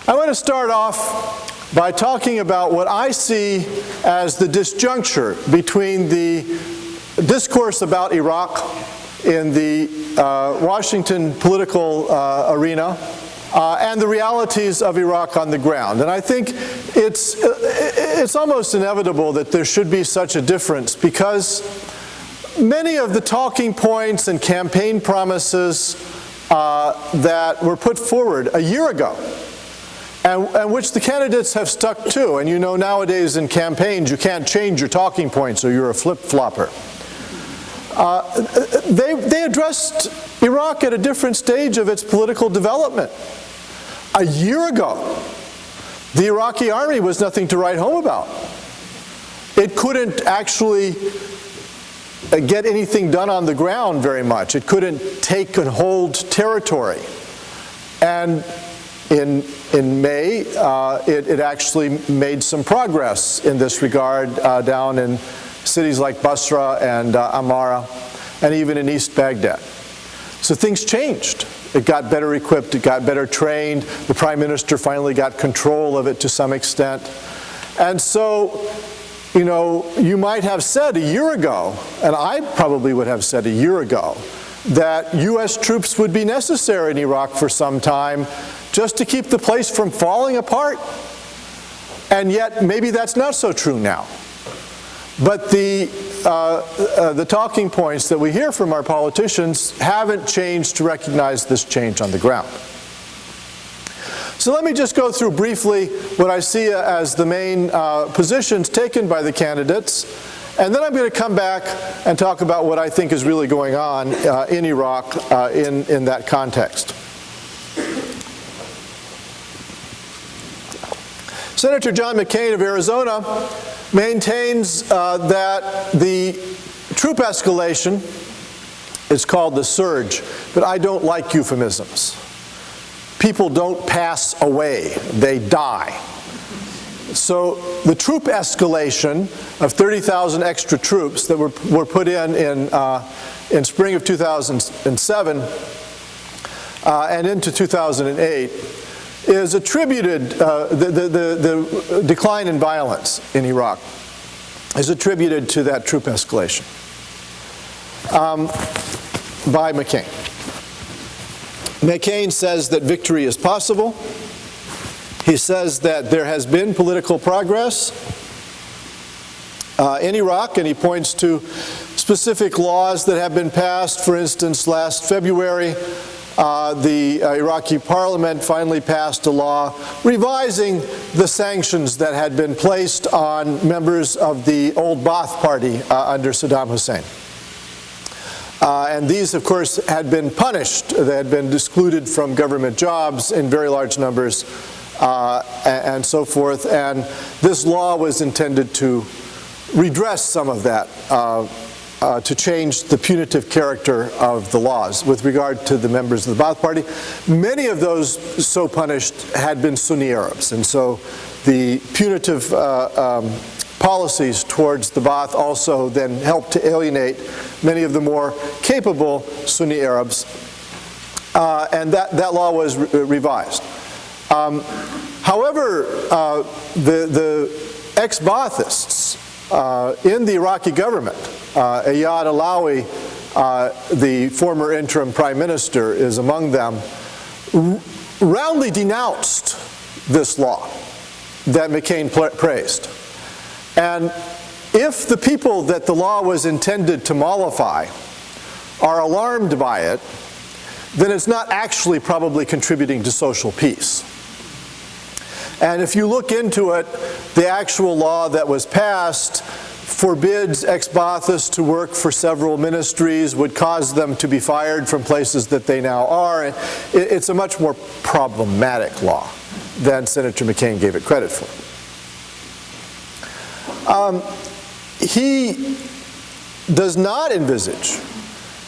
I want to start off by talking about what I see as the disjuncture between the discourse about Iraq in the Washington political arena and the realities of Iraq on the ground. And I think it's almost inevitable that there should be such a difference, because many of the talking points and campaign promises that were put forward a year ago, and which the candidates have stuck to, and you know nowadays in campaigns you can't change your talking points or you're a flip-flopper. They addressed Iraq at a different stage of its political development. A year ago, the Iraqi army was nothing to write home about. It couldn't actually get anything done on the ground very much. It couldn't take and hold territory. And in May, it actually made some progress in this regard down in cities like Basra and Amara, and even in East Baghdad. So things changed. It got better equipped, it got better trained, the Prime Minister finally got control of it to some extent. And so, you know, you might have said a year ago, and I probably would have said a year ago, that U.S. troops would be necessary in Iraq for some time just to keep the place from falling apart. And yet, maybe that's not so true now. But the talking points that we hear from our politicians haven't changed to recognize this change on the ground. So let me just go through briefly what I see as the main positions taken by the candidates, and then I'm going to come back and talk about what I think is really going on in Iraq in that context. Senator John McCain of Arizona maintains that the troop escalation is called the surge, but I don't like euphemisms. People don't pass away, they die. So the troop escalation of 30,000 extra troops that were put in spring of 2007 and into 2008 is attributed, the decline in violence in Iraq is attributed to that troop escalation by McCain. McCain says that victory is possible. He says that there has been political progress in Iraq, and he points to specific laws that have been passed. For instance, last February, the Iraqi parliament finally passed a law revising the sanctions that had been placed on members of the old Ba'ath Party under Saddam Hussein. And these, of course, had been punished. They had been excluded from government jobs in very large numbers and so forth. And this law was intended to redress some of that, to change the punitive character of the laws with regard to the members of the Ba'ath Party. Many of those so punished had been Sunni Arabs, and so the punitive policies towards the Ba'ath also then helped to alienate many of the more capable Sunni Arabs, and that law was revised. However, the ex-Ba'athists in the Iraqi government, Ayad Alawi, the former interim prime minister, is among them, roundly denounced this law that McCain praised. And if the people that the law was intended to mollify are alarmed by it, then it's not actually probably contributing to social peace. And if you look into it, the actual law that was passed forbids ex-Ba'athists to work for several ministries, would cause them to be fired from places that they now are. And it's a much more problematic law than Senator McCain gave it credit for. He does not envisage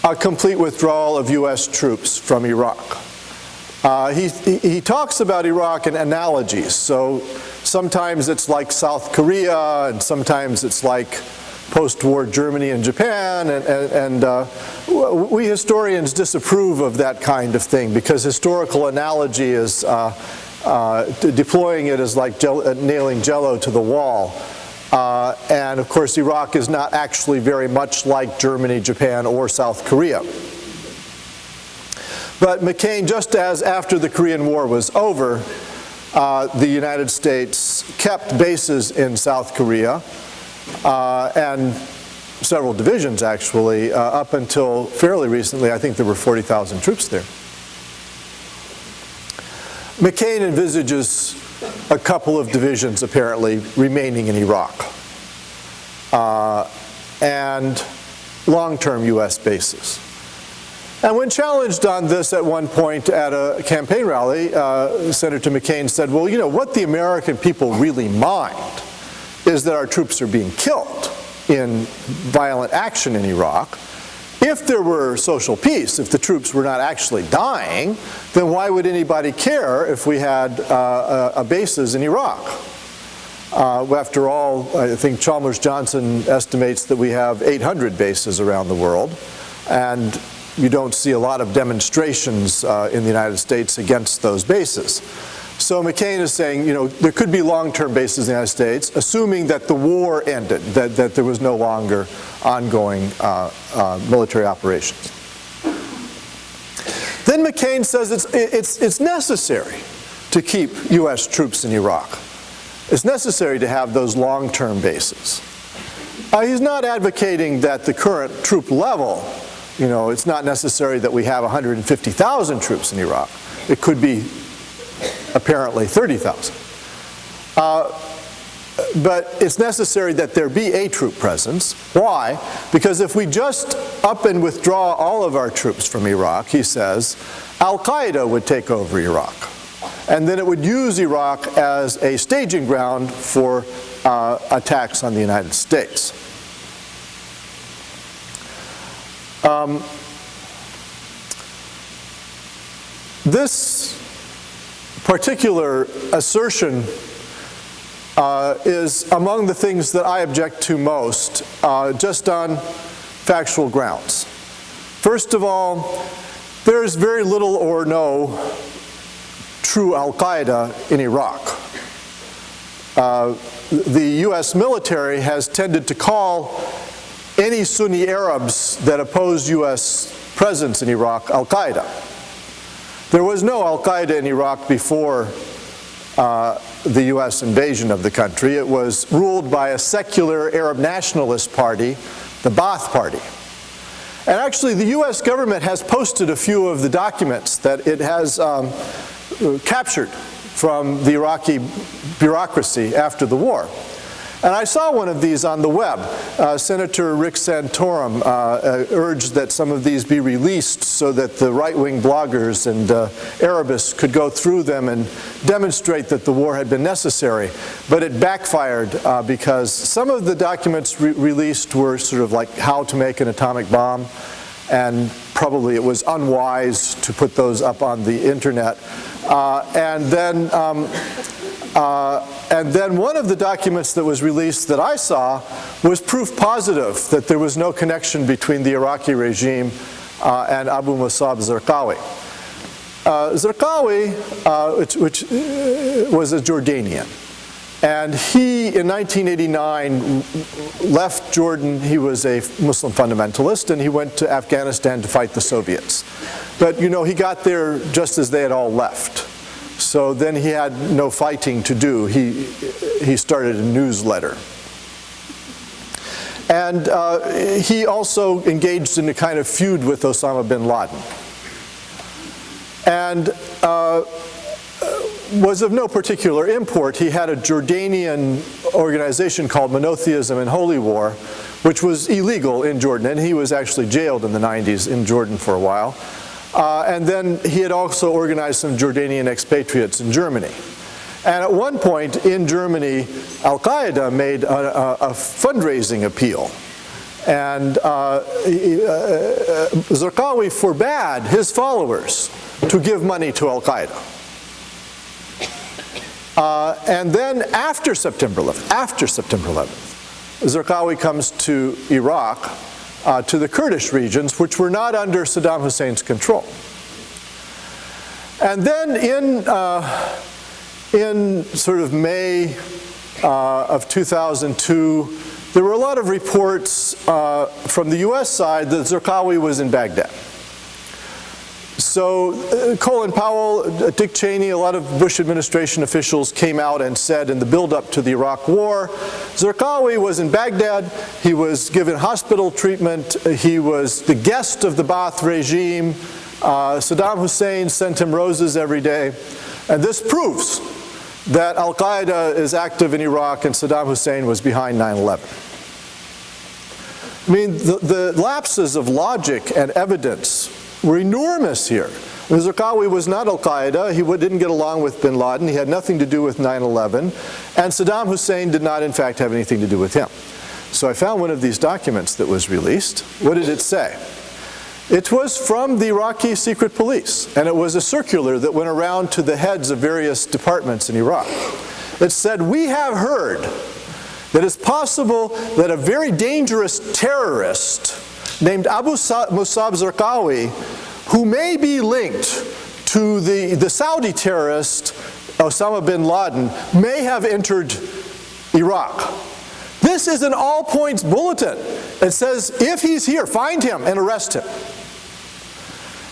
a complete withdrawal of U.S. troops from Iraq. He talks about Iraq in analogies. So sometimes it's like South Korea, and sometimes it's like post-war Germany and Japan, and we historians disapprove of that kind of thing because historical analogy is Deploying it is like nailing jello to the wall. And of course, Iraq is not actually very much like Germany, Japan, or South Korea. But McCain, just as after the Korean War was over, the United States kept bases in South Korea, and several divisions actually, up until fairly recently. I think there were 40,000 troops there. McCain envisages a couple of divisions apparently remaining in Iraq, and long-term US bases. And when challenged on this at one point at a campaign rally, Senator McCain said, well, you know, what the American people really mind is that our troops are being killed in violent action in Iraq. If there were social peace, if the troops were not actually dying, then why would anybody care if we had bases in Iraq? After all, I think Chalmers Johnson estimates that we have 800 bases around the world, and you don't see a lot of demonstrations in the United States against those bases. So McCain is saying, you know, there could be long-term bases in the United States, assuming that the war ended, that there was no longer ongoing military operations. Then McCain says it's necessary to keep US troops in Iraq. It's necessary to have those long-term bases. He's not advocating that the current troop level, you know, it's not necessary that we have 150,000 troops in Iraq. It could be apparently 30,000. But it's necessary that there be a troop presence. Why? Because if we just up and withdraw all of our troops from Iraq, he says, Al-Qaeda would take over Iraq. And then it would use Iraq as a staging ground for attacks on the United States. This particular assertion is among the things that I object to most, just on factual grounds. First of all, there's very little or no true Al-Qaeda in Iraq. The US military has tended to call any Sunni Arabs that oppose US presence in Iraq Al-Qaeda. There was no Al-Qaeda in Iraq before the US invasion of the country. It was ruled by a secular Arab nationalist party, the Ba'ath Party. And actually the US government has posted a few of the documents that it has captured from the Iraqi bureaucracy after the war. And I saw one of these on the web. Senator Rick Santorum urged that some of these be released so that the right-wing bloggers and Arabists could go through them and demonstrate that the war had been necessary. But it backfired because some of the documents released were sort of like how to make an atomic bomb, and probably it was unwise to put those up on the internet. And then one of the documents that was released that I saw was proof positive that there was no connection between the Iraqi regime and Abu Musab Zarqawi. Zarqawi, which was a Jordanian, and he, in 1989, left Jordan. He was a Muslim fundamentalist, and he went to Afghanistan to fight the Soviets. But, you know, he got there just as they had all left. So then he had no fighting to do. He started a newsletter. And he also engaged in a kind of feud with Osama bin Laden. And was of no particular import. He had a Jordanian organization called Monotheism and Holy War, which was illegal in Jordan. And he was actually jailed in the 90s in Jordan for a while. And then he had also organized some Jordanian expatriates in Germany. And at one point in Germany, Al-Qaeda made a fundraising appeal. And Zarqawi forbade his followers to give money to Al-Qaeda. And then after September 11th, Zarqawi comes to Iraq, to the Kurdish regions, which were not under Saddam Hussein's control. And then in sort of May of 2002, there were a lot of reports from the US side that Zarqawi was in Baghdad. So Colin Powell, Dick Cheney, a lot of Bush administration officials came out and said in the buildup to the Iraq War, Zarqawi was in Baghdad, he was given hospital treatment, he was the guest of the Ba'ath regime, Saddam Hussein sent him roses every day, and this proves that al-Qaeda is active in Iraq and Saddam Hussein was behind 9/11. I mean, the lapses of logic and evidence were enormous here. Zarqawi was not al-Qaeda, he didn't get along with bin Laden, he had nothing to do with 9/11, and Saddam Hussein did not in fact have anything to do with him. So I found one of these documents that was released. What did it say? It was from the Iraqi secret police, and it was a circular that went around to the heads of various departments in Iraq. It said, we have heard that it's possible that a very dangerous terrorist named Abu Musab Zarqawi, who may be linked to the Saudi terrorist Osama bin Laden, may have entered Iraq. This is an all-points bulletin. It says, if he's here, find him and arrest him.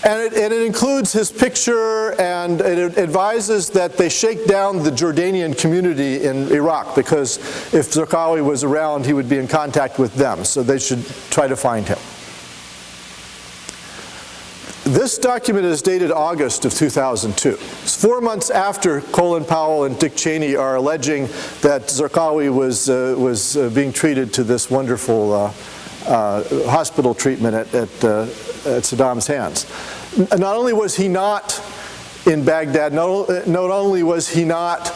And it includes his picture, and it advises that they shake down the Jordanian community in Iraq, because if Zarqawi was around, he would be in contact with them, so they should try to find him. This document is dated August of 2002. It's 4 months after Colin Powell and Dick Cheney are alleging that Zarqawi was being treated to this wonderful hospital treatment at Saddam's hands. Not only was he not in Baghdad, not only was he not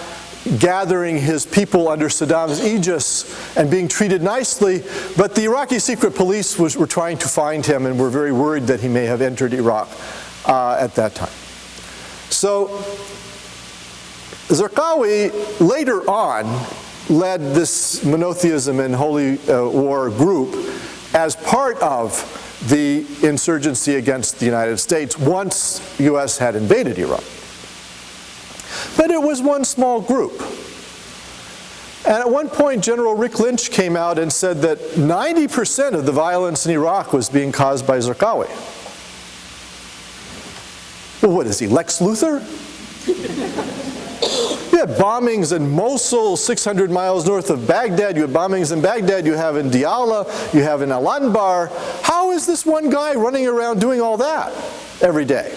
gathering his people under Saddam's aegis and being treated nicely, but the Iraqi secret police were trying to find him and were very worried that he may have entered Iraq at that time. So Zarqawi later on led this monotheism and holy war group as part of the insurgency against the United States once the US had invaded Iraq. But it was one small group. And at one point, General Rick Lynch came out and said that 90% of the violence in Iraq was being caused by Zarqawi. Well, what is he, Lex Luthor? You had bombings in Mosul, 600 miles north of Baghdad. You have bombings in Baghdad. You have in Diyala. You have in Al-Anbar. How is this one guy running around doing all that every day?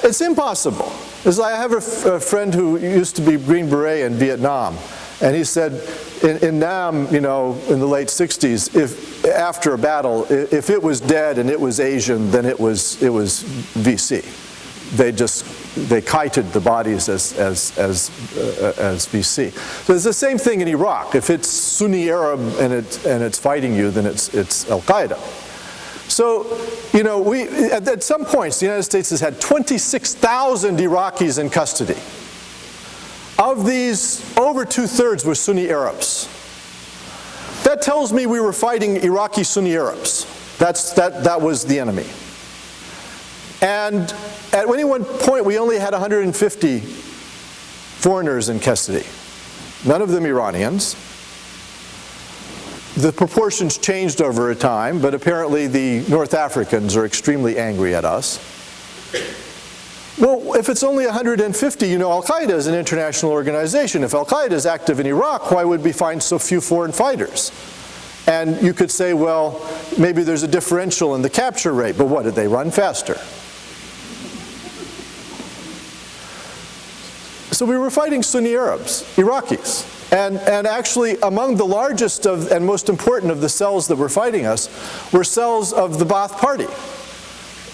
It's impossible. I have a friend who used to be Green Beret in Vietnam, and he said in Nam, in the late 60s, if after a battle, if it was dead and it was Asian, then it was VC. They kited the bodies as VC. So it's the same thing in Iraq. If it's Sunni Arab and it's fighting you, then it's Al-Qaeda. So, at some points, the United States has had 26,000 Iraqis in custody. Of these, over 2/3 were Sunni Arabs. That tells me we were fighting Iraqi Sunni Arabs. That was the enemy. And at any one point, we only had 150 foreigners in custody. None of them Iranians. The proportions changed over time, but apparently the North Africans are extremely angry at us. Well, if it's only 150, Al-Qaeda is an international organization. If Al-Qaeda is active in Iraq, why would we find so few foreign fighters? And you could say, well, maybe there's a differential in the capture rate, but what, did they run faster? So we were fighting Sunni Arabs, Iraqis. And actually, among the largest and most important of the cells that were fighting us were cells of the Ba'ath Party.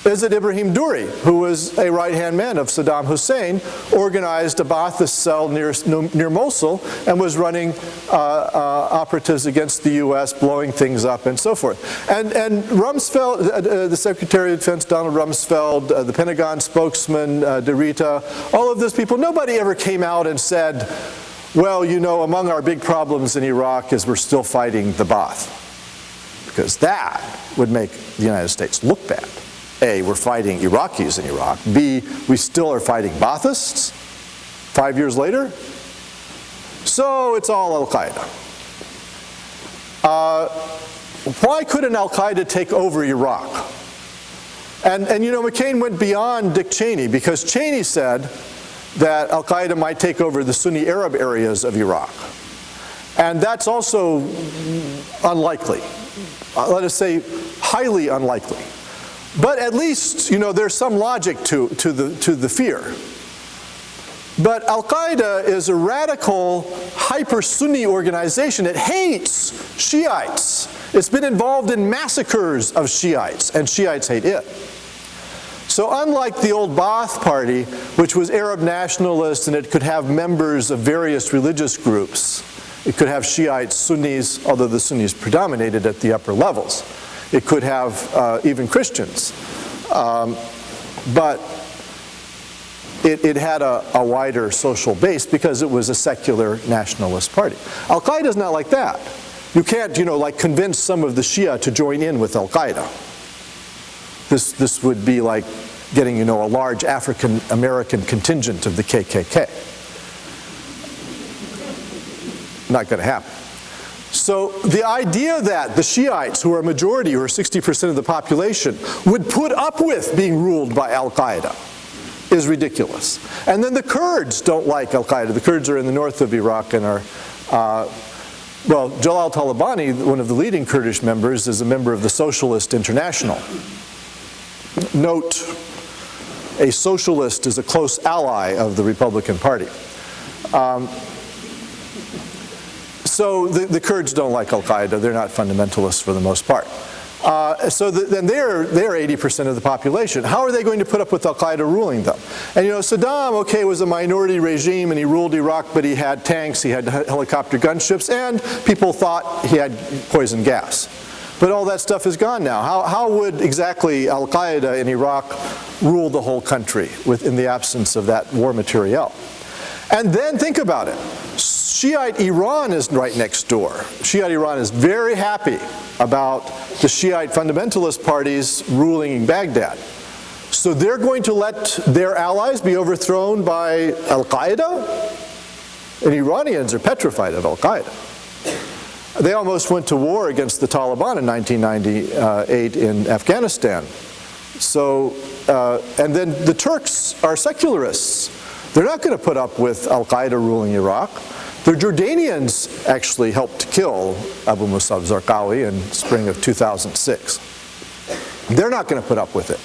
Izzat Ibrahim Duri, who was a right-hand man of Saddam Hussein, organized a Ba'athist cell near Mosul and was running operatives against the U.S., blowing things up and so forth. And Rumsfeld, the Secretary of Defense, Donald Rumsfeld, the Pentagon spokesman, DeRita, all of those people, nobody ever came out and said, well, among our big problems in Iraq is we're still fighting the Ba'ath. Because that would make the United States look bad. A, we're fighting Iraqis in Iraq. B, we still are fighting Ba'athists. 5 years later? So it's all Al-Qaeda. Why couldn't Al-Qaeda take over Iraq? And you know, McCain went beyond Dick Cheney, because Cheney said that Al-Qaeda might take over the Sunni Arab areas of Iraq. And that's also unlikely. Let us say highly unlikely. But at least, you know, there's some logic to the fear. But Al-Qaeda is a radical, hyper-Sunni organization. It hates Shiites. It's been involved in massacres of Shiites, and Shiites hate it. So unlike the old Ba'ath Party, which was Arab nationalist and it could have members of various religious groups, it could have Shiites, Sunnis, although the Sunnis predominated at the upper levels. It could have even Christians. But it had a wider social base because it was a secular nationalist party. Al-Qaeda is not like that. You can't, you know, like convince some of the Shia to join in with Al-Qaeda. This would be like getting, you know, a large African-American contingent of the KKK. Not going to happen. So the idea that the Shiites, who are a majority, who are 60% of the population, would put up with being ruled by Al-Qaeda is ridiculous. And then the Kurds don't like Al-Qaeda. The Kurds are in the north of Iraq and are, well, Jalal Talabani, one of the leading Kurdish members, is a member of the Socialist International. Note, a socialist is a close ally of the Republican Party. So the Kurds don't like Al-Qaeda. They're not fundamentalists for the most part. Then they're 80% of the population. How are they going to put up with Al-Qaeda ruling them? And you know, Saddam, okay, was a minority regime and he ruled Iraq, but he had tanks, he had helicopter gunships, and people thought he had poison gas. But all that stuff is gone now. How would exactly Al-Qaeda in Iraq rule the whole country in the absence of that war materiel? And then think about it. Shiite Iran is right next door. Shiite Iran is very happy about the Shiite fundamentalist parties ruling in Baghdad. So they're going to let their allies be overthrown by Al-Qaeda? And Iranians are petrified of Al-Qaeda. They almost went to war against the Taliban in 1998 in Afghanistan. So, and then the Turks are secularists. They're not going to put up with Al-Qaeda ruling Iraq. The Jordanians actually helped kill Abu Musab Zarqawi in spring of 2006. They're not going to put up with it.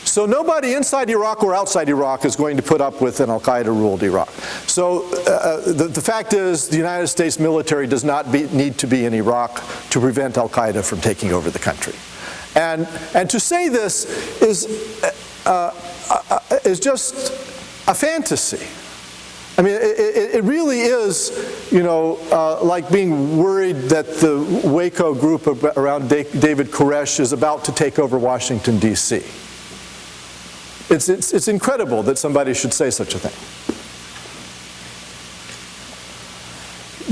So nobody inside Iraq or outside Iraq is going to put up with an Al-Qaeda-ruled Iraq. So the fact is, the United States military does not need to be in Iraq to prevent Al-Qaeda from taking over the country. And to say this is just a fantasy. I mean, it really is, you know, like being worried that the Waco group around David Koresh is about to take over Washington, D.C. It's incredible that somebody should say such a thing.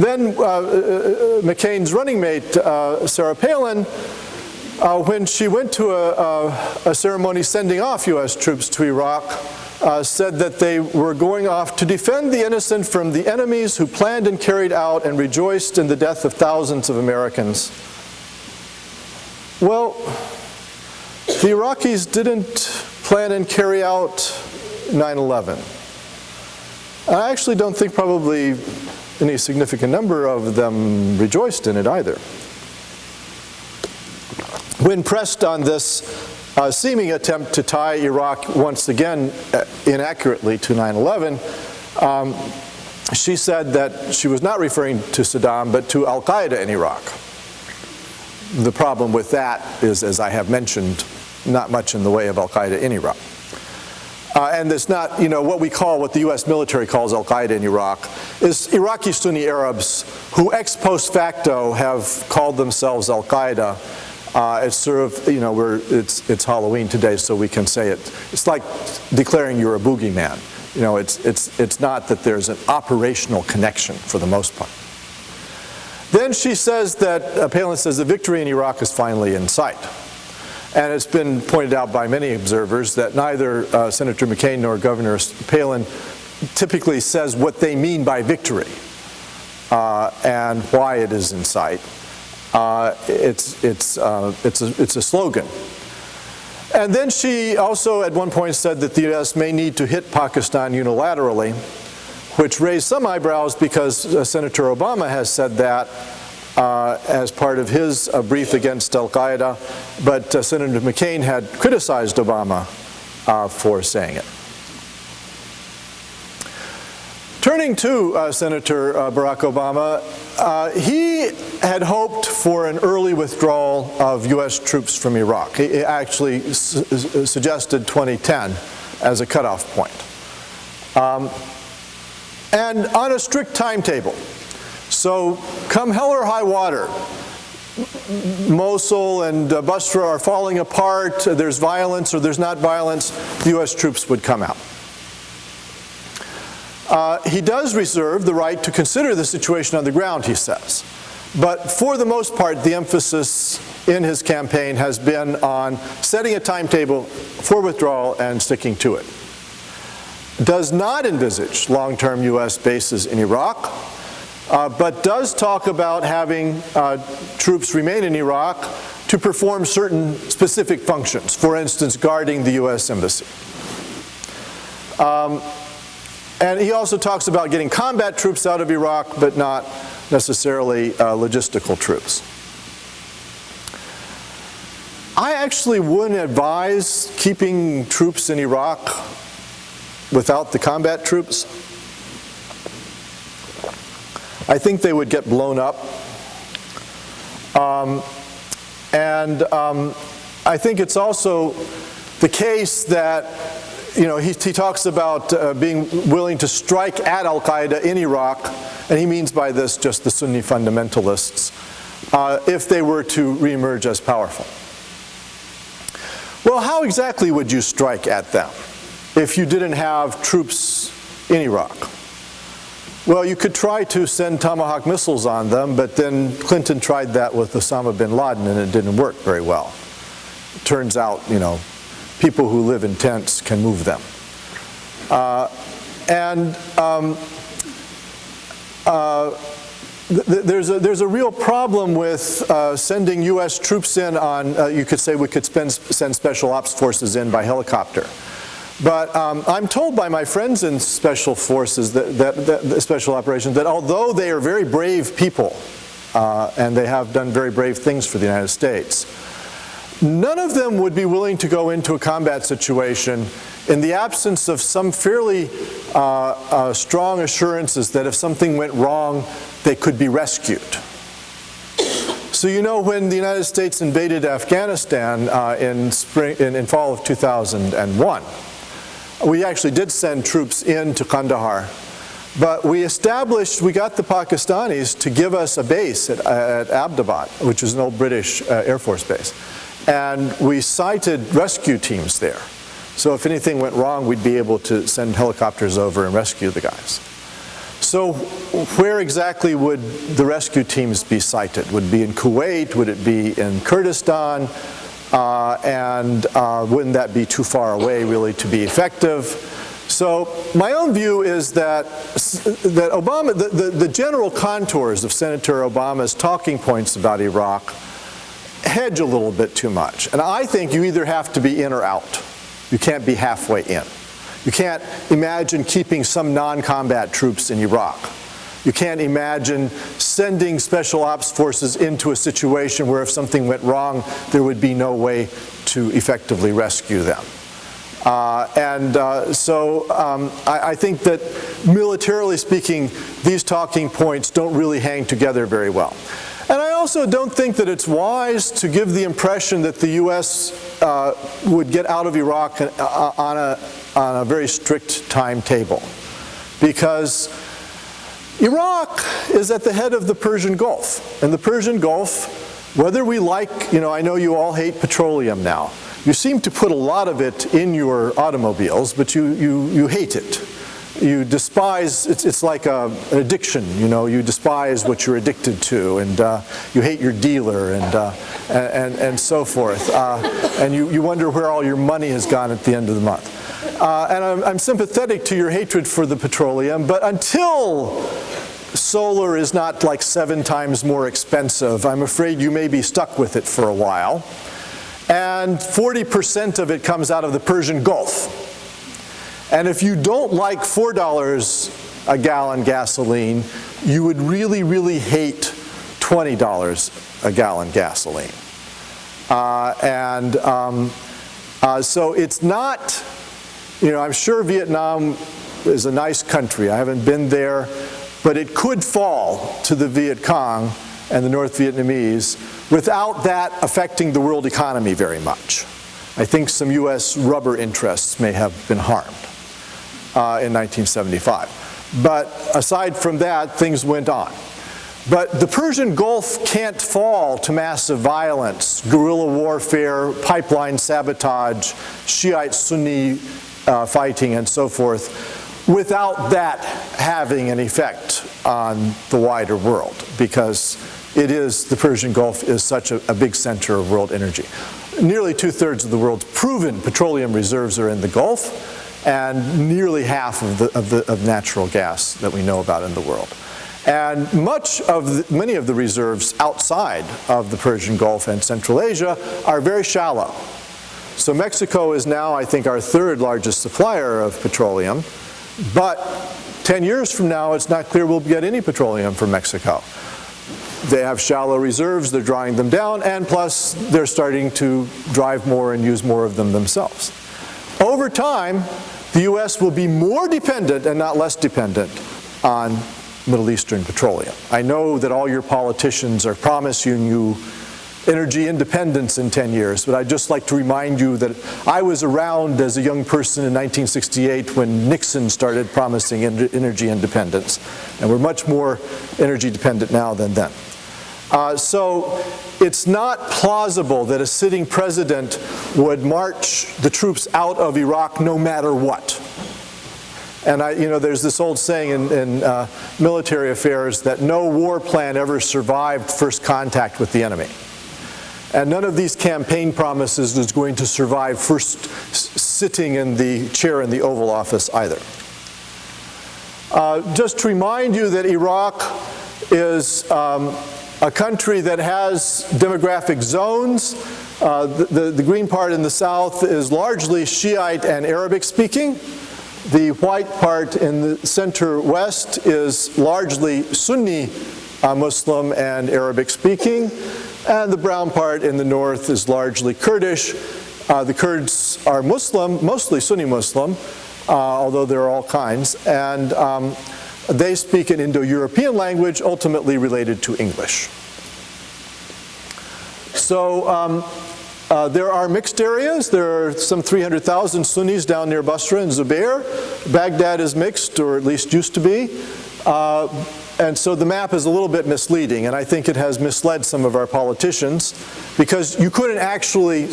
Then McCain's running mate, Sarah Palin, when she went to a ceremony sending off U.S. troops to Iraq, said that they were going off to defend the innocent from the enemies who planned and carried out and rejoiced in the death of thousands of Americans. Well, the Iraqis didn't plan and carry out 9/11. I actually don't think probably any significant number of them rejoiced in it either. When pressed on this seeming attempt to tie Iraq once again inaccurately to 9/11, she said that she was not referring to Saddam but to Al-Qaeda in Iraq. The problem with that is, as I have mentioned, not much in the way of Al-Qaeda in Iraq. And it's not, you know, what the U.S. military calls Al-Qaeda in Iraq is Iraqi Sunni Arabs who ex post facto have called themselves Al-Qaeda. It's sort of, you know, it's Halloween today, so we can say it. It's like declaring you're a boogeyman. You know, it's not that there's an operational connection for the most part. Then she says that, Palin says the victory in Iraq is finally in sight. And it's been pointed out by many observers that neither Senator McCain nor Governor Palin typically says what they mean by victory and why it is in sight. It's a slogan. And then she also at one point said that the U.S. may need to hit Pakistan unilaterally, which raised some eyebrows because Senator Obama has said that as part of his brief against al-Qaeda, but Senator McCain had criticized Obama for saying it. Turning to Senator Barack Obama, he had hoped for an early withdrawal of U.S. troops from Iraq. He actually suggested 2010 as a cutoff point. And on a strict timetable. So come hell or high water, Mosul and Basra are falling apart, there's violence or there's not violence, the U.S. troops would come out. He does reserve the right to consider the situation on the ground, he says. But for the most part, the emphasis in his campaign has been on setting a timetable for withdrawal and sticking to it. Does not envisage long-term U.S. bases in Iraq, but does talk about having troops remain in Iraq to perform certain specific functions, for instance, guarding the U.S. Embassy. And he also talks about getting combat troops out of Iraq, but not necessarily logistical troops. I actually wouldn't advise keeping troops in Iraq without the combat troops. I think they would get blown up. I think it's also the case that, you know, he talks about being willing to strike at al-Qaeda in Iraq, and he means by this just the Sunni fundamentalists, if they were to reemerge as powerful. Well, how exactly would you strike at them if you didn't have troops in Iraq? Well, you could try to send Tomahawk missiles on them, but then Clinton tried that with Osama bin Laden and it didn't work very well. It turns out, you know, people who live in tents can move them. There's a real problem with sending U.S. troops in on, you could say we could send special ops forces in by helicopter. But I'm told by my friends in special forces, that special operations, that although they are very brave people, and they have done very brave things for the United States, none of them would be willing to go into a combat situation in the absence of some fairly strong assurances that if something went wrong, they could be rescued. So you know, when the United States invaded Afghanistan in fall of 2001, we actually did send troops into Kandahar, but we got the Pakistanis to give us a base at Abbottabad, which is an old British Air Force base. And we sighted rescue teams there. So if anything went wrong, we'd be able to send helicopters over and rescue the guys. So where exactly would the rescue teams be sighted? Would it be in Kuwait? Would it be in Kurdistan? Wouldn't that be too far away really to be effective? So my own view is that Obama, the general contours of Senator Obama's talking points about Iraq hedge a little bit too much. And I think you either have to be in or out. You can't be halfway in. You can't imagine keeping some non-combat troops in Iraq. You can't imagine sending special ops forces into a situation where if something went wrong, there would be no way to effectively rescue them. I think that militarily speaking, these talking points don't really hang together very well. And I also don't think that it's wise to give the impression that the U.S. would get out of Iraq on a very strict timetable, because Iraq is at the head of the Persian Gulf. And the Persian Gulf, whether we like, you know, I know you all hate petroleum now. You seem to put a lot of it in your automobiles, but you hate it. You despise, it's like an addiction, you know, you despise what you're addicted to, and you hate your dealer, and so forth. And you wonder where all your money has gone at the end of the month. and I'm sympathetic to your hatred for the petroleum, but until solar is not like 7 times more expensive, I'm afraid you may be stuck with it for a while. And 40% of it comes out of the Persian Gulf. And if you don't like $4 a gallon gasoline, you would really, really hate $20 a gallon gasoline. So it's not, I'm sure Vietnam is a nice country. I haven't been there, but it could fall to the Viet Cong and the North Vietnamese without that affecting the world economy very much. I think some US rubber interests may have been harmed in 1975. But aside from that, things went on. But the Persian Gulf can't fall to massive violence, guerrilla warfare, pipeline sabotage, Shiite Sunni fighting, and so forth, without that having an effect on the wider world, because the Persian Gulf is such a big center of world energy. Nearly 2/3 of the world's proven petroleum reserves are in the Gulf, and nearly half of natural gas that we know about in the world. And many of the reserves outside of the Persian Gulf and Central Asia are very shallow. So Mexico is now, I think, our 3rd largest supplier of petroleum, but 10 years from now, it's not clear we'll get any petroleum from Mexico. They have shallow reserves, they're drawing them down, and plus they're starting to drive more and use more of them themselves. Over time, the US will be more dependent and not less dependent on Middle Eastern petroleum. I know that all your politicians are promising you energy independence in 10 years, but I'd just like to remind you that I was around as a young person in 1968 when Nixon started promising energy independence, and we're much more energy dependent now than then. So it's not plausible that a sitting president would march the troops out of Iraq no matter what. And there's this old saying in military affairs that no war plan ever survived first contact with the enemy. And none of these campaign promises is going to survive first sitting in the chair in the Oval Office either. Just to remind you that Iraq is a country that has demographic zones. The green part in the south is largely Shiite and Arabic speaking. The white part in the center west is largely Sunni Muslim and Arabic speaking. And the brown part in the north is largely Kurdish. The Kurds are Muslim, mostly Sunni Muslim, although there are all kinds. And they speak an Indo-European language ultimately related to English. So there are mixed areas. There are some 300,000 Sunnis down near Basra and Zubair. Baghdad is mixed, or at least used to be. And so the map is a little bit misleading, and I think it has misled some of our politicians, because you couldn't actually,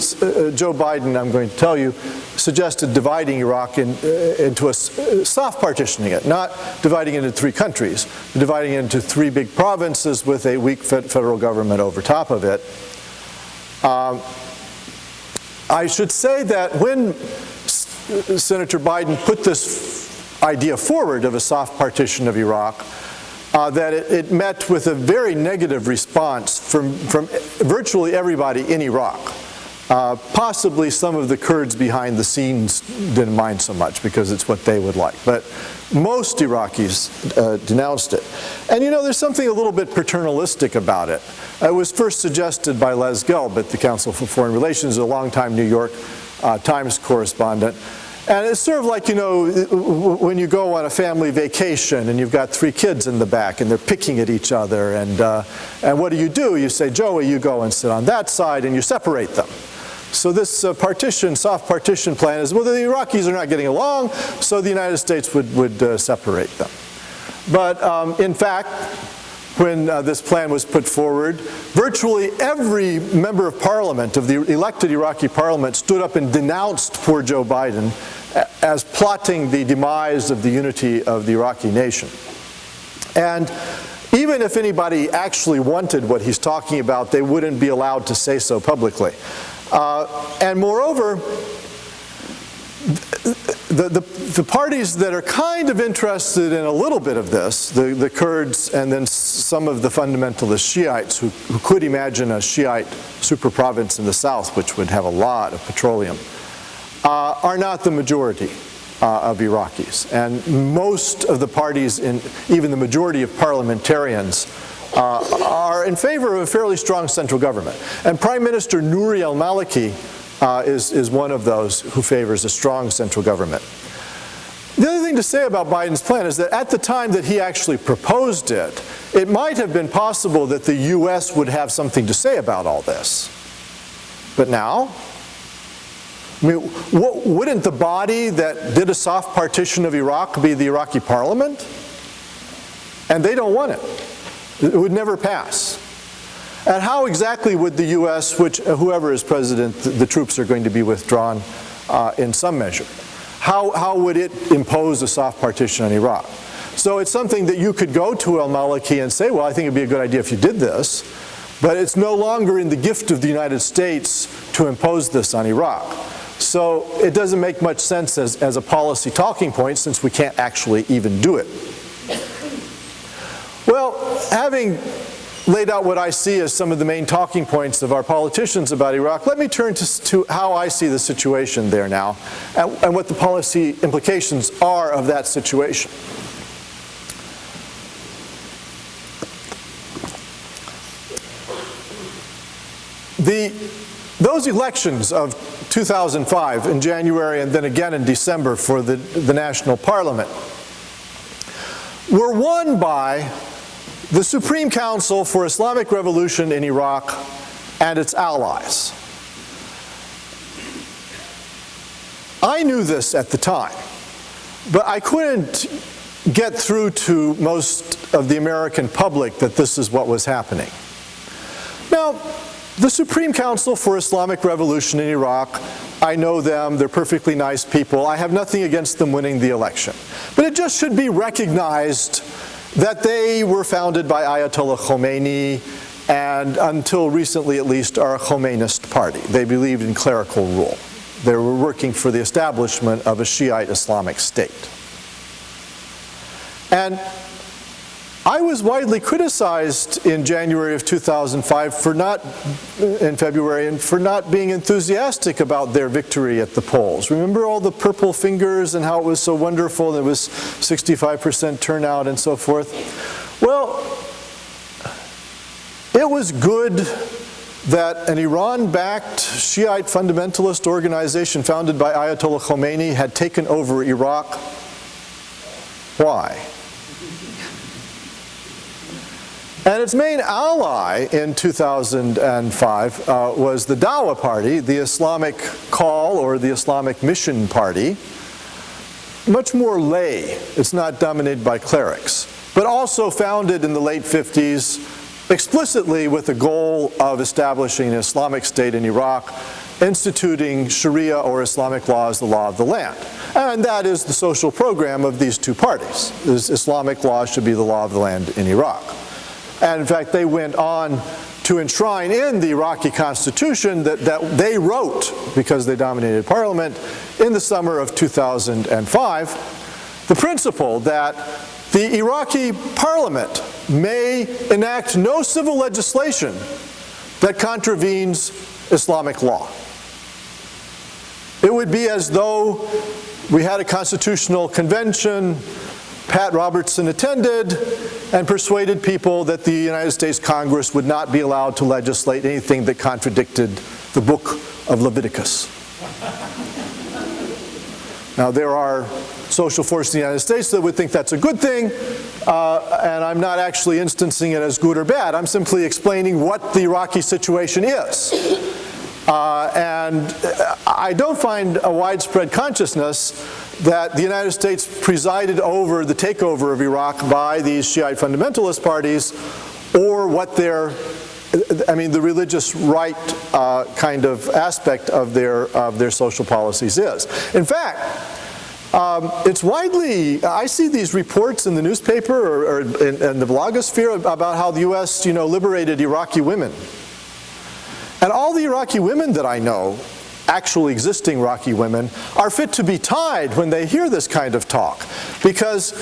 Joe Biden, I'm going to tell you, suggested dividing Iraq into a soft partitioning it, not dividing it into 3 countries, but dividing it into 3 big provinces with a weak federal government over top of it. I should say that when Senator Biden put this idea forward of a soft partition of Iraq, that it met with a very negative response from virtually everybody in Iraq. Possibly some of the Kurds behind the scenes didn't mind so much because it's what they would like. But most Iraqis denounced it. And there's something a little bit paternalistic about it. It was first suggested by Les Gelb at the Council for Foreign Relations, a longtime New York Times correspondent. And it's sort of like, when you go on a family vacation and you've got 3 kids in the back and they're picking at each other, and what do? You say, Joey, you go and sit on that side, and you separate them. So this soft partition plan is, well, the Iraqis are not getting along, so the United States would separate them. But in fact, when this plan was put forward, virtually every member of parliament, of the elected Iraqi parliament, stood up and denounced poor Joe Biden as plotting the demise of the unity of the Iraqi nation. And even if anybody actually wanted what he's talking about, they wouldn't be allowed to say so publicly. And moreover, the parties that are kind of interested in a little bit of this, the Kurds and then some of the fundamentalist Shiites who could imagine a Shiite super province in the south which would have a lot of petroleum, are not the majority of Iraqis. And most of the parties, even the majority of parliamentarians, are in favor of a fairly strong central government. And Prime Minister Nouri al-Maliki is one of those who favors a strong central government. The other thing to say about Biden's plan is that at the time that he actually proposed it, it might have been possible that the US would have something to say about all this. But now, I mean, wouldn't the body that did a soft partition of Iraq be the Iraqi parliament? And they don't want it. It would never pass. And how exactly would the US, whoever is president, the troops are going to be withdrawn in some measure. How would it impose a soft partition on Iraq? So it's something that you could go to al-Maliki and say, well, I think it'd be a good idea if you did this, but it's no longer in the gift of the United States to impose this on Iraq. So it doesn't make much sense as a policy talking point since we can't actually even do it. Well, having laid out what I see as some of the main talking points of our politicians about Iraq, let me turn to how I see the situation there now and what the policy implications are of that situation. Those elections of 2005 in January and then again in December for the National Parliament were won by the Supreme Council for Islamic Revolution in Iraq and its allies. I knew this at the time, but I couldn't get through to most of the American public that this is what was happening. Now, the Supreme Council for Islamic Revolution in Iraq, I know them, they're perfectly nice people. I have nothing against them winning the election. But it just should be recognized that they were founded by Ayatollah Khomeini and until recently at least are a Khomeinist party. They believed in clerical rule. They were working for the establishment of a Shiite Islamic State. And I was widely criticized in January of 2005 in February, for not being enthusiastic about their victory at the polls. Remember all the purple fingers and how it was so wonderful, and it was 65% turnout and so forth? Well, it was good that an Iran-backed Shiite fundamentalist organization founded by Ayatollah Khomeini had taken over Iraq. Why? And its main ally in 2005 was the Dawa Party, the Islamic Call or the Islamic Mission Party. Much more lay. It's not dominated by clerics. But also founded in the late 50s explicitly with the goal of establishing an Islamic State in Iraq, instituting Sharia or Islamic law as the law of the land. And that is the social program of these two parties. Islamic law should be the law of the land in Iraq. And in fact, they went on to enshrine in the Iraqi constitution that they wrote, because they dominated parliament, in the summer of 2005, the principle that the Iraqi parliament may enact no civil legislation that contravenes Islamic law. It would be as though we had a constitutional convention, Pat Robertson attended and persuaded people that the United States Congress would not be allowed to legislate anything that contradicted the book of Leviticus. Now, there are social forces in the United States that would think that's a good thing, and I'm not actually instancing it as good or bad. I'm simply explaining what the Iraqi situation is. And I don't find a widespread consciousness that the United States presided over the takeover of Iraq by these Shiite fundamentalist parties, or what the religious right kind of aspect of their social policies is. In fact, it's widely, I see these reports in the newspaper or in the blogosphere about how the US, liberated Iraqi women. And all the Iraqi women that I know actually existing Iraqi women are fit to be tied when they hear this kind of talk. Because,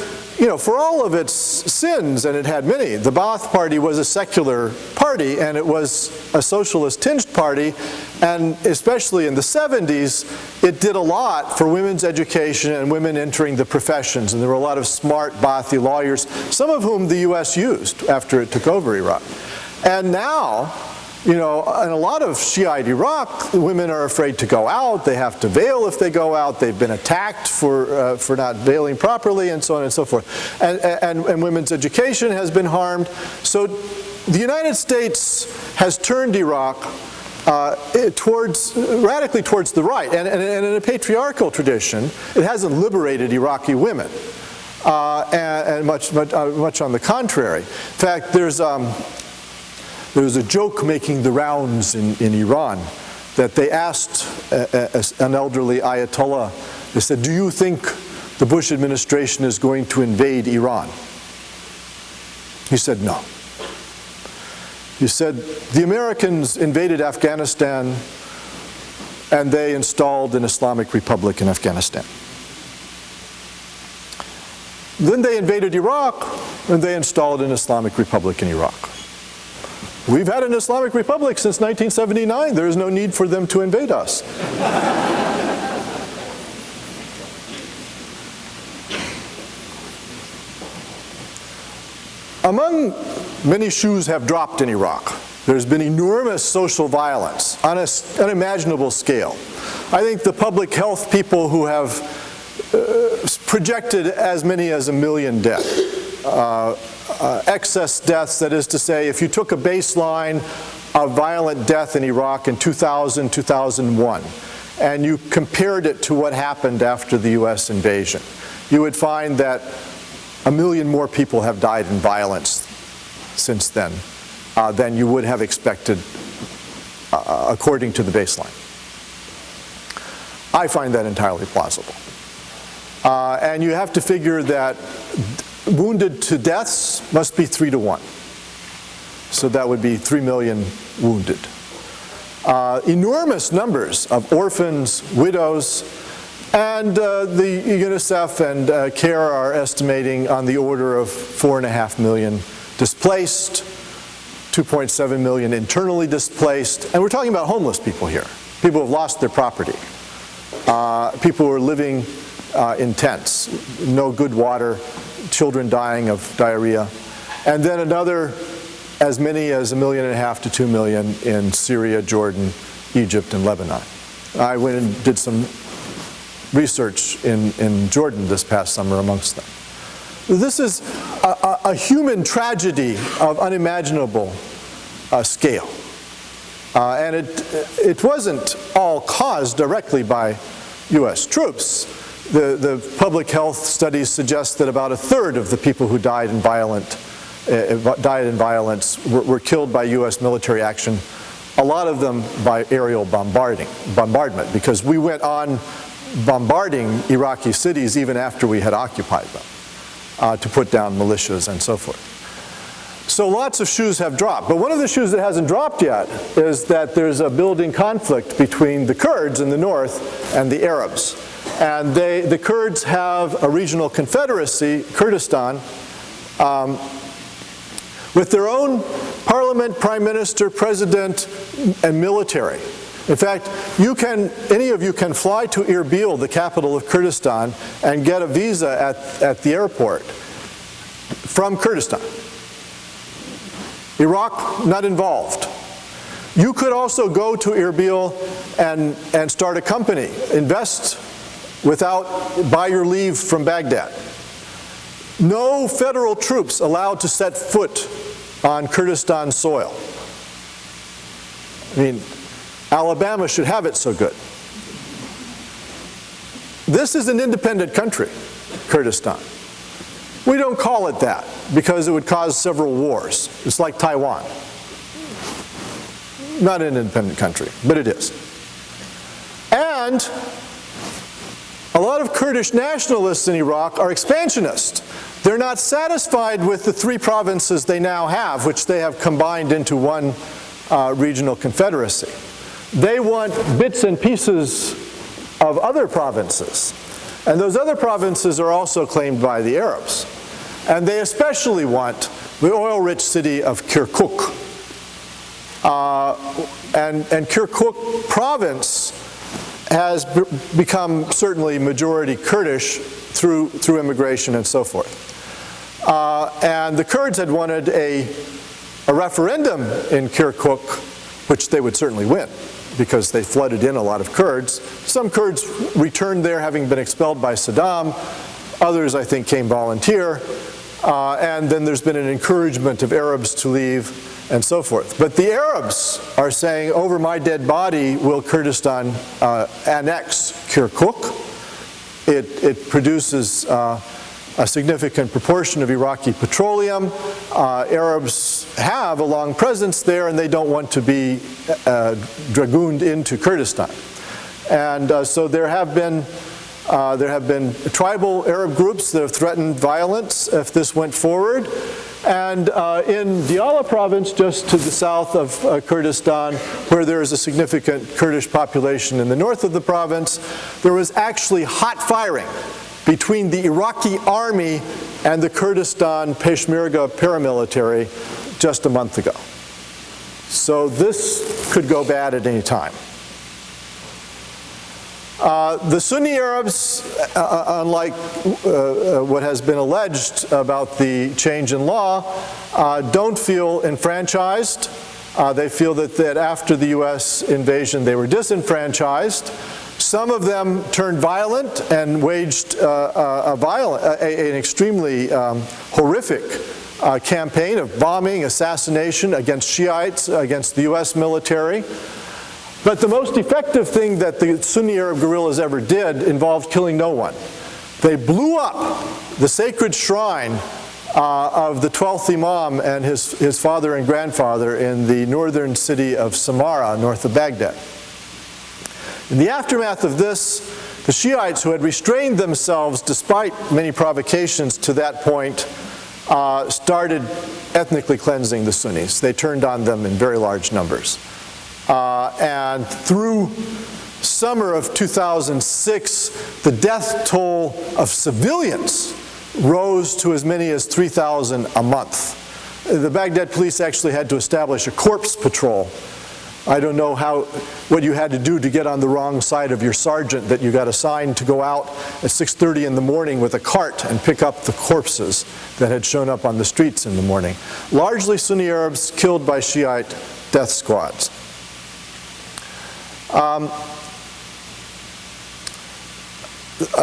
for all of its sins, and it had many, the Ba'ath Party was a secular party, and it was a socialist-tinged party, and especially in the 70s, it did a lot for women's education and women entering the professions, and there were a lot of smart Ba'athi lawyers, some of whom the U.S. used after it took over Iraq. And now, in a lot of Shiite Iraq, women are afraid to go out. They have to veil if they go out. They've been attacked for not veiling properly, and so on and so forth. And women's education has been harmed. So the United States has turned Iraq radically towards the right. And in a patriarchal tradition, it hasn't liberated Iraqi women. And much on the contrary. In fact, there's a joke making the rounds in Iran that they asked an elderly Ayatollah, they said, "Do you think the Bush administration is going to invade Iran?" He said, "No." He said, "The Americans invaded Afghanistan and they installed an Islamic Republic in Afghanistan. Then they invaded Iraq and they installed an Islamic Republic in Iraq. We've had an Islamic Republic since 1979. There is no need for them to invade us." Among many shoes have dropped in Iraq. There's been enormous social violence on an unimaginable scale. I think the public health people who have projected as many as 1 million deaths. Excess deaths, that is to say, if you took a baseline of violent death in Iraq in 2000, 2001, and you compared it to what happened after the U.S. invasion, you would find that 1 million more people have died in violence since then than you would have expected according to the baseline. I find that entirely plausible. And you have to figure that wounded to deaths must be 3 to 1. So that would be 3 million wounded. Enormous numbers of orphans, widows, and the UNICEF and CARE are estimating on the order of 4.5 million displaced, 2.7 million internally displaced, and we're talking about homeless people here. People who have lost their property. People who are living in tents, no good water, children dying of diarrhea, and then another as many as 1.5 million to 2 million in Syria, Jordan, Egypt, and Lebanon. I went and did some research in Jordan this past summer amongst them. This is a human tragedy of unimaginable scale. And it wasn't all caused directly by U.S. troops. The public health studies suggest that about 1/3 of the people who died in violence were killed by U.S. military action, a lot of them by aerial bombardment, because we went on bombarding Iraqi cities even after we had occupied them to put down militias and so forth. So lots of shoes have dropped. But one of the shoes that hasn't dropped yet is that there's a building conflict between the Kurds in the north and the Arabs. And the Kurds have a regional confederacy, Kurdistan, with their own parliament, prime minister, president, and military. In fact, any of you can fly to Erbil, the capital of Kurdistan, and get a visa at the airport from Kurdistan. Iraq, not involved. You could also go to Erbil and start a company, invest buy your leave from Baghdad. No federal troops allowed to set foot on Kurdistan soil. I mean, Alabama should have it so good. This is an independent country, Kurdistan. We don't call it that because it would cause several wars. It's like Taiwan. Not an independent country, but it is. And a lot of Kurdish nationalists in Iraq are expansionist. They're not satisfied with the 3 provinces they now have, which they have combined into one regional confederacy. they want bits and pieces of other provinces. And those other provinces are also claimed by the Arabs. And they especially want the oil-rich city of Kirkuk. And Kirkuk province has become certainly majority Kurdish through immigration and so forth. And the Kurds had wanted a referendum in Kirkuk, which they would certainly win, because they flooded in a lot of Kurds. Some Kurds returned there having been expelled by Saddam. Others, I think, came volunteer. And then there's been an encouragement of Arabs to leave and so forth. But the Arabs are saying, over my dead body will Kurdistan annex Kirkuk. It produces a significant proportion of Iraqi petroleum. Arabs have a long presence there, and they don't want to be dragooned into Kurdistan. And so there have been tribal Arab groups that have threatened violence if this went forward. And in Diyala province, just to the south of Kurdistan, where there is a significant Kurdish population in the north of the province, there was actually hot firing between the Iraqi army and the Kurdistan Peshmerga paramilitary just a month ago. So this could go bad at any time. The Sunni Arabs, unlike what has been alleged about the change in law, don't feel enfranchised. They feel that after the US invasion they were disenfranchised. Some of them turned violent and waged an extremely horrific campaign of bombing, assassination against Shiites, against the US military. But the most effective thing that the Sunni Arab guerrillas ever did involved killing no one. They blew up the sacred shrine of the 12th Imam and his father and grandfather in the northern city of Samarra, north of Baghdad. In the aftermath of this, the Shiites, who had restrained themselves despite many provocations to that point, started ethnically cleansing the Sunnis. They turned on them in very large numbers. And through summer of 2006, the death toll of civilians rose to as many as 3,000 a month. The Baghdad police actually had to establish a corpse patrol. I don't know what you had to do to get on the wrong side of your sergeant that you got assigned to go out at 6:30 in the morning with a cart and pick up the corpses that had shown up on the streets in the morning. Largely Sunni Arabs killed by Shiite death squads.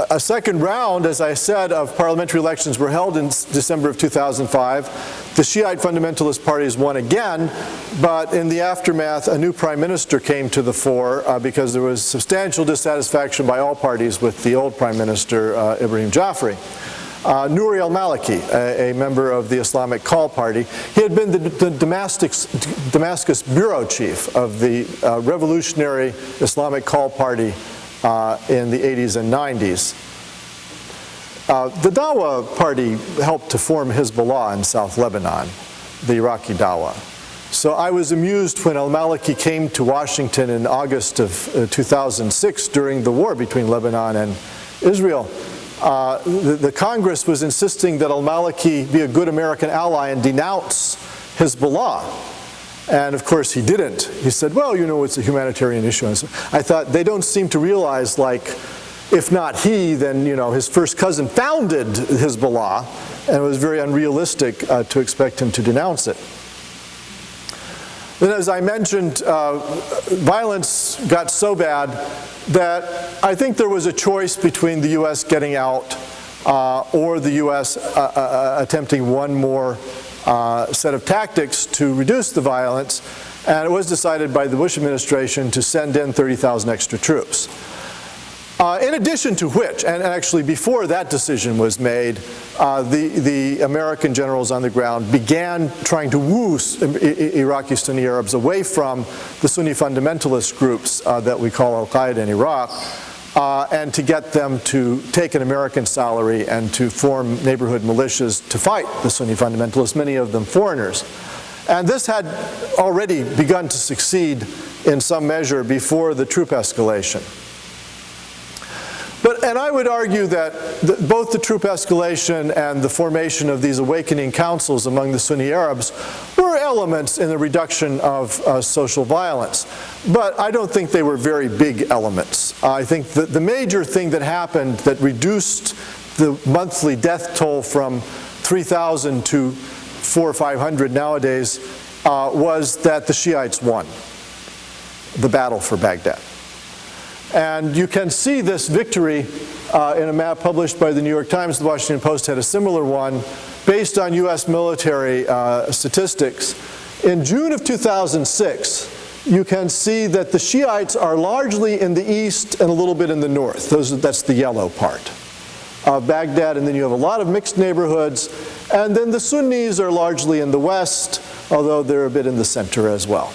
A second round, as I said, of parliamentary elections were held in December of 2005. The Shiite fundamentalist parties won again, but in the aftermath, a new prime minister came to the fore because there was substantial dissatisfaction by all parties with the old prime minister, Ibrahim Jafri. Nouri al-Maliki, a member of the Islamic Call Party. He had been the Damascus bureau chief of the revolutionary Islamic Call Party in the 80s and 90s. The Dawa party helped to form Hezbollah in South Lebanon, the Iraqi Dawa. So I was amused when al-Maliki came to Washington in August of 2006 during the war between Lebanon and Israel. The Congress was insisting that al-Maliki be a good American ally and denounce Hezbollah. And of course he didn't. He said, well, you know, it's a humanitarian issue. And so I thought, they don't seem to realize, like, if not he, then, you know, his first cousin founded Hezbollah, and it was very unrealistic to expect him to denounce it. Then, as I mentioned, violence got so bad that I think there was a choice between the U.S. getting out or the U.S. Attempting one more set of tactics to reduce the violence, and it was decided by the Bush administration to send in 30,000 extra troops. In addition to which, and actually before that decision was made, the American generals on the ground began trying to woo Iraqi Sunni Arabs away from the Sunni fundamentalist groups that we call Al-Qaeda in Iraq, and to get them to take an American salary and to form neighborhood militias to fight the Sunni fundamentalists, many of them foreigners. And this had already begun to succeed in some measure before the troop escalation. And I would argue that both the troop escalation and the formation of these awakening councils among the Sunni Arabs were elements in the reduction of social violence. But I don't think they were very big elements. I think that the major thing that happened that reduced the monthly death toll from 3,000 to 400 or 500 nowadays was that the Shiites won the battle for Baghdad. And you can see this victory in a map published by the New York Times. The Washington Post had a similar one based on US military statistics. In June of 2006, you can see that the Shiites are largely in the east and a little bit in the north. That's the yellow part of Baghdad, and then you have a lot of mixed neighborhoods. And then the Sunnis are largely in the west, although they're a bit in the center as well.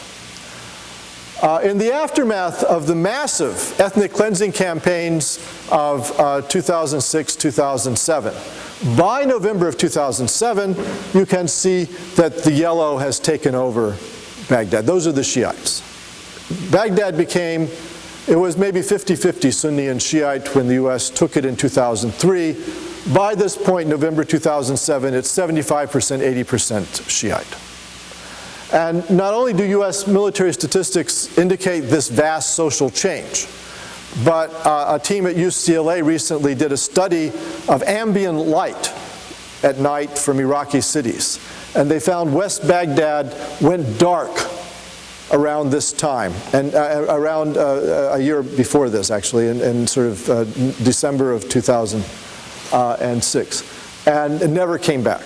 In the aftermath of the massive ethnic cleansing campaigns of 2006-2007, by November of 2007, you can see that the yellow has taken over Baghdad. Those are the Shiites. Baghdad became, it was maybe 50-50 Sunni and Shiite when the US took it in 2003. By this point, November 2007, it's 75%, 80% Shiite. And not only do US military statistics indicate this vast social change, but a team at UCLA recently did a study of ambient light at night from Iraqi cities. And they found West Baghdad went dark around this time, and around a year before this, actually, in sort of December of 2006. And it never came back.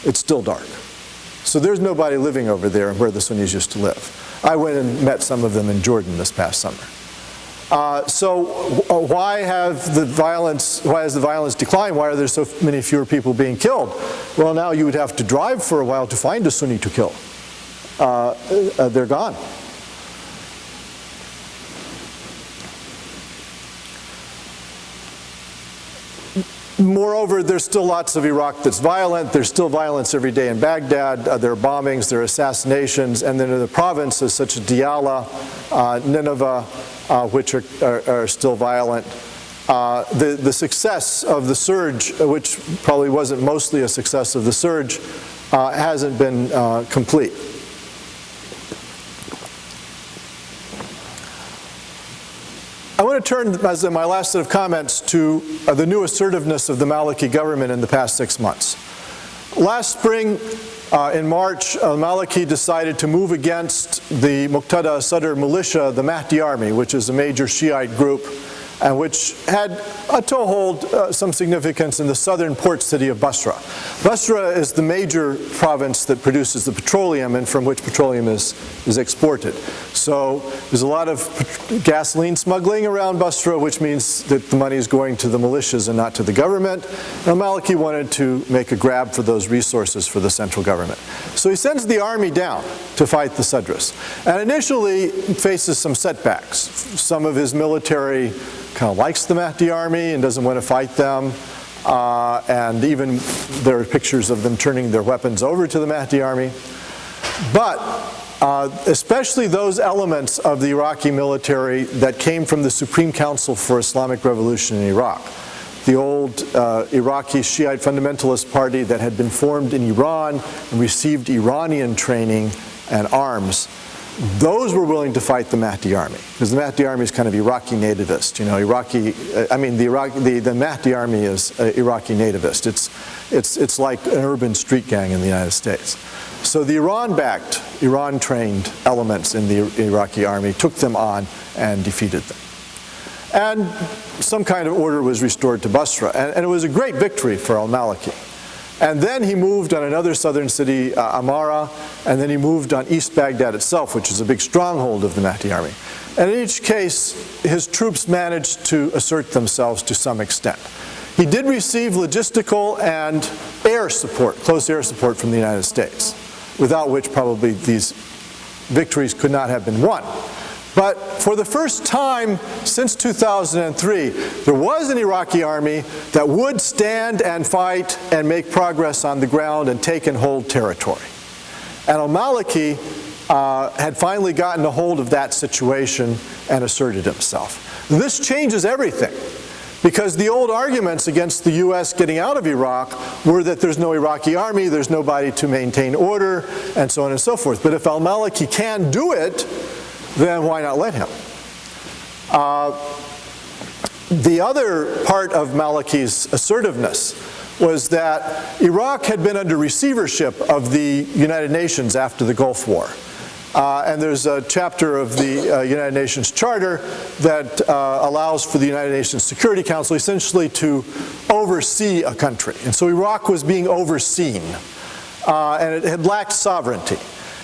It's still dark. So there's nobody living over there where the Sunnis used to live. I went and met some of them in Jordan this past summer. Why has the violence declined? Why are there so many fewer people being killed? Well, now you would have to drive for a while to find a Sunni to kill. They're gone. Moreover, there's still lots of Iraq that's violent. There's still violence every day in Baghdad. There are bombings, there are assassinations, and then in the provinces such as Diyala, Nineveh, which are still violent. The success of the surge, which probably wasn't mostly a success of the surge, hasn't been complete. I want to turn, as in my last set of comments, to the new assertiveness of the Maliki government in the past 6 months. Last spring, in March, Maliki decided to move against the Muqtada Sadr militia, the Mahdi army, which is a major Shiite group, and which had a toehold, some significance in the southern port city of Basra. Basra is the major province that produces the petroleum and from which petroleum is exported. So there's a lot of gasoline smuggling around Basra, which means that the money is going to the militias and not to the government. And Maliki wanted to make a grab for those resources for the central government. So he sends the army down to fight the Sadrs. And initially faces some setbacks. Some of his military kind of likes the Mahdi army and doesn't want to fight them. And even there are pictures of them turning their weapons over to the Mahdi army. But especially those elements of the Iraqi military that came from the Supreme Council for Islamic Revolution in Iraq, the old Iraqi Shiite fundamentalist party that had been formed in Iran and received Iranian training and arms, those were willing to fight the Mahdi army, because the Mahdi army is kind of Iraqi nativist. You know, the Mahdi army is Iraqi nativist. It's like an urban street gang in the United States. So the Iran-backed, Iran-trained elements in the Iraqi army took them on and defeated them. And some kind of order was restored to Basra, and it was a great victory for al-Maliki. And then he moved on another southern city, Amara, and then he moved on East Baghdad itself, which is a big stronghold of the Mahdi army. And in each case, his troops managed to assert themselves to some extent. He did receive logistical and air support, close air support from the United States, without which probably these victories could not have been won. But for the first time since 2003, there was an Iraqi army that would stand and fight and make progress on the ground and take and hold territory. And al-Maliki had finally gotten a hold of that situation and asserted himself. This changes everything, because the old arguments against the U.S. getting out of Iraq were that there's no Iraqi army, there's nobody to maintain order, and so on and so forth. But if al-Maliki can do it, then why not let him? The other part of Maliki's assertiveness was that Iraq had been under receivership of the United Nations after the Gulf War. And there's a chapter of the United Nations Charter that allows for the United Nations Security Council essentially to oversee a country. And so Iraq was being overseen, and it had lacked sovereignty.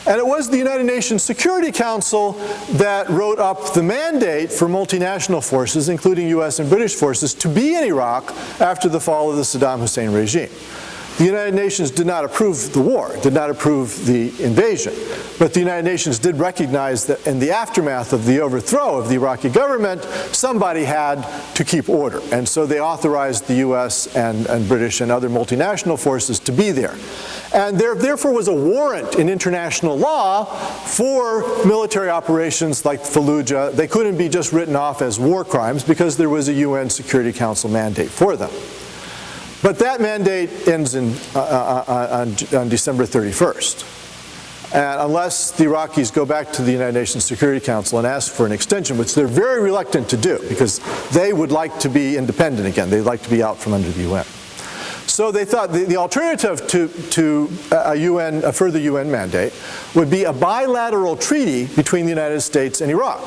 And it was the United Nations Security Council that wrote up the mandate for multinational forces, including US and British forces, to be in Iraq after the fall of the Saddam Hussein regime. The United Nations did not approve the war, did not approve the invasion, but the United Nations did recognize that in the aftermath of the overthrow of the Iraqi government, somebody had to keep order. And so they authorized the US and British and other multinational forces to be there. And there therefore was a warrant in international law for military operations like Fallujah. They couldn't be just written off as war crimes because there was a UN Security Council mandate for them. But that mandate ends on December 31st. And unless the Iraqis go back to the United Nations Security Council and ask for an extension, which they're very reluctant to do because they would like to be independent again. They'd like to be out from under the UN. So they thought the alternative to a further UN mandate would be a bilateral treaty between the United States and Iraq,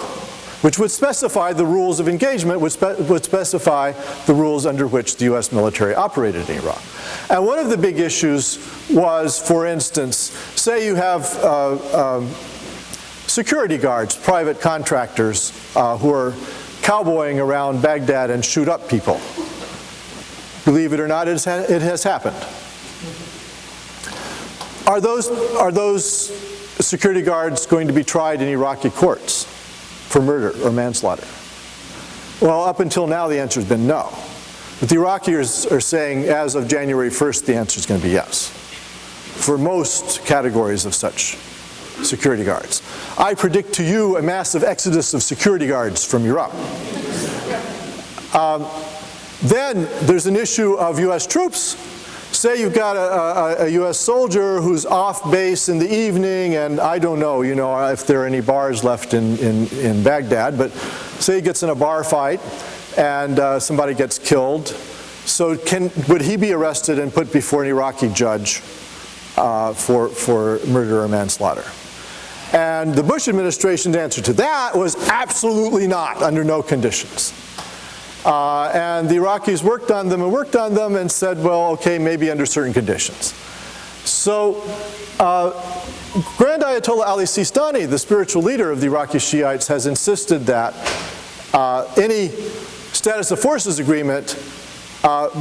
which would specify the rules of engagement, would specify the rules under which the US military operated in Iraq. And one of the big issues was, for instance, say you have security guards, private contractors who are cowboying around Baghdad and shoot up people. Believe it or not, it has happened. Are those security guards going to be tried in Iraqi courts for murder or manslaughter? Well, up until now, the answer has been no. But the Iraqis are saying, as of January 1st, the answer is going to be yes, for most categories of such security guards. I predict to you a massive exodus of security guards from Iraq. Then there's an issue of US troops. Say you've got a US soldier who's off base in the evening, and I don't know, if there are any bars left in Baghdad, but say he gets in a bar fight and somebody gets killed. So would he be arrested and put before an Iraqi judge for murder or manslaughter? And the Bush administration's answer to that was absolutely not, under no conditions. And the Iraqis worked on them and said, well, okay, maybe under certain conditions. So Grand Ayatollah Ali Sistani, the spiritual leader of the Iraqi Shiites, has insisted that any status of forces agreement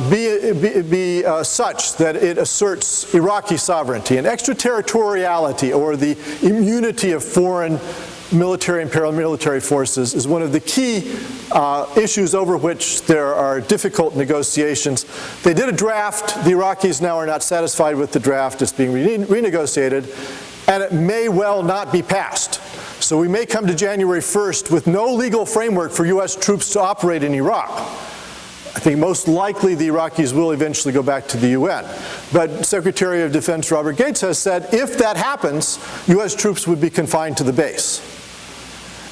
be such that it asserts Iraqi sovereignty and extraterritoriality, or the immunity of foreign military and paramilitary forces, is one of the key issues over which there are difficult negotiations. They did a draft. The Iraqis now are not satisfied with the draft. It's being renegotiated, and it may well not be passed. So we may come to January 1st with no legal framework for US troops to operate in Iraq. I think most likely the Iraqis will eventually go back to the UN. But Secretary of Defense Robert Gates has said if that happens, US troops would be confined to the base.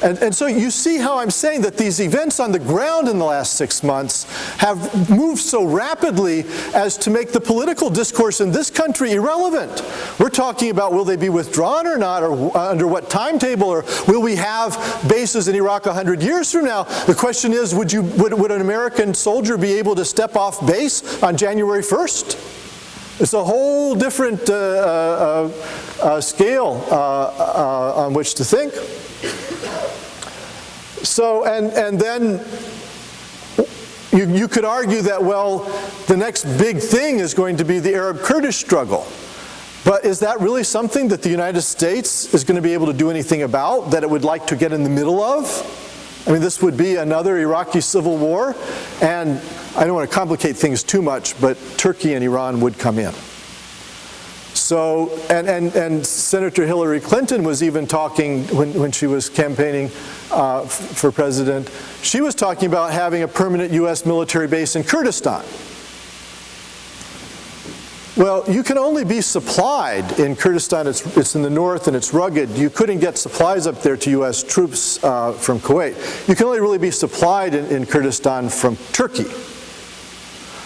And so you see how I'm saying that these events on the ground in the last 6 months have moved so rapidly as to make the political discourse in this country irrelevant. We're talking about, will they be withdrawn or not, or under what timetable, or will we have bases in Iraq 100 years from now? The question is, would an American soldier be able to step off base on January 1st? It's a whole different scale on which to think. So, and then you could argue that, well, the next big thing is going to be the Arab-Kurdish struggle. But is that really something that the United States is going to be able to do anything about, that it would like to get in the middle of? I mean, this would be another Iraqi civil war, and I don't want to complicate things too much, but Turkey and Iran would come in. So, and Senator Hillary Clinton was even talking, when she was campaigning for president, she was talking about having a permanent U.S. military base in Kurdistan. Well, you can only be supplied in Kurdistan. It's in the north and it's rugged. You couldn't get supplies up there to U.S. troops from Kuwait. You can only really be supplied in Kurdistan from Turkey.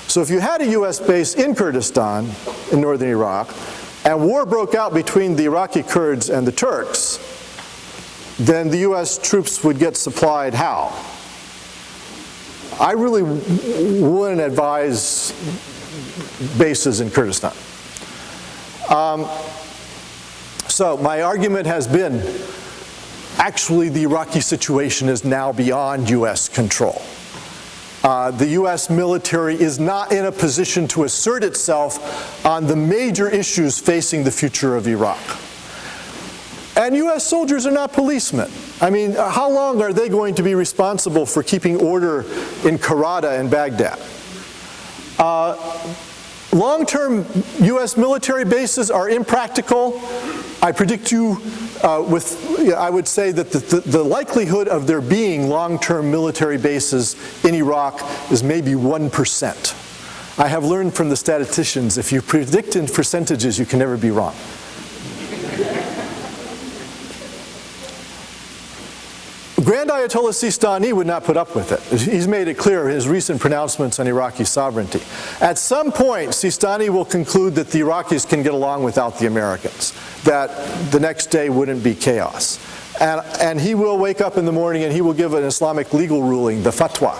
So if you had a U.S. base in Kurdistan, in northern Iraq, and war broke out between the Iraqi Kurds and the Turks, then the U.S. troops would get supplied how? I really wouldn't advise bases in Kurdistan. So my argument has been, actually the Iraqi situation is now beyond U.S. control. The U.S. military is not in a position to assert itself on the major issues facing the future of Iraq. And U.S. soldiers are not policemen. I mean, how long are they going to be responsible for keeping order in Karada and Baghdad? Long-term U.S. military bases are impractical. I predict I would say that the likelihood of there being long-term military bases in Iraq is maybe 1%. I have learned from the statisticians, if you predict in percentages, you can never be wrong. Grand Ayatollah Sistani would not put up with it. He's made it clear in his recent pronouncements on Iraqi sovereignty. At some point, Sistani will conclude that the Iraqis can get along without the Americans, that the next day wouldn't be chaos. And he will wake up in the morning and he will give an Islamic legal ruling, the fatwa.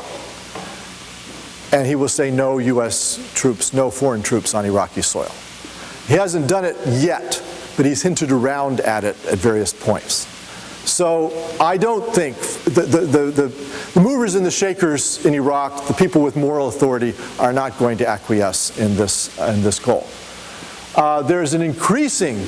And he will say no U.S. troops, no foreign troops on Iraqi soil. He hasn't done it yet, but he's hinted around at it at various points. So I don't think the movers and the shakers in Iraq, the people with moral authority, are not going to acquiesce in this goal. There's an increasing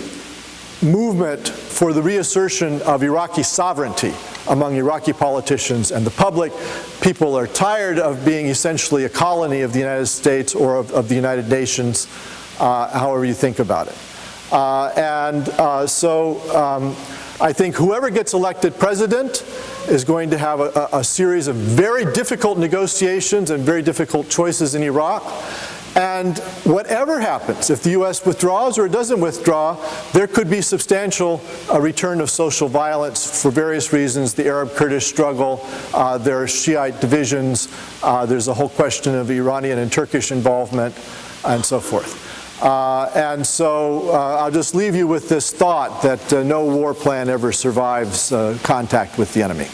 movement for the reassertion of Iraqi sovereignty among Iraqi politicians and the public. People are tired of being essentially a colony of the United States or of the United Nations, however you think about it. I think whoever gets elected president is going to have a series of very difficult negotiations and very difficult choices in Iraq. And whatever happens, if the U.S. withdraws or doesn't withdraw, there could be substantial return of social violence for various reasons. The Arab-Kurdish struggle, there are Shiite divisions, there's a whole question of Iranian and Turkish involvement, and so forth. I'll just leave you with this thought that no war plan ever survives contact with the enemy.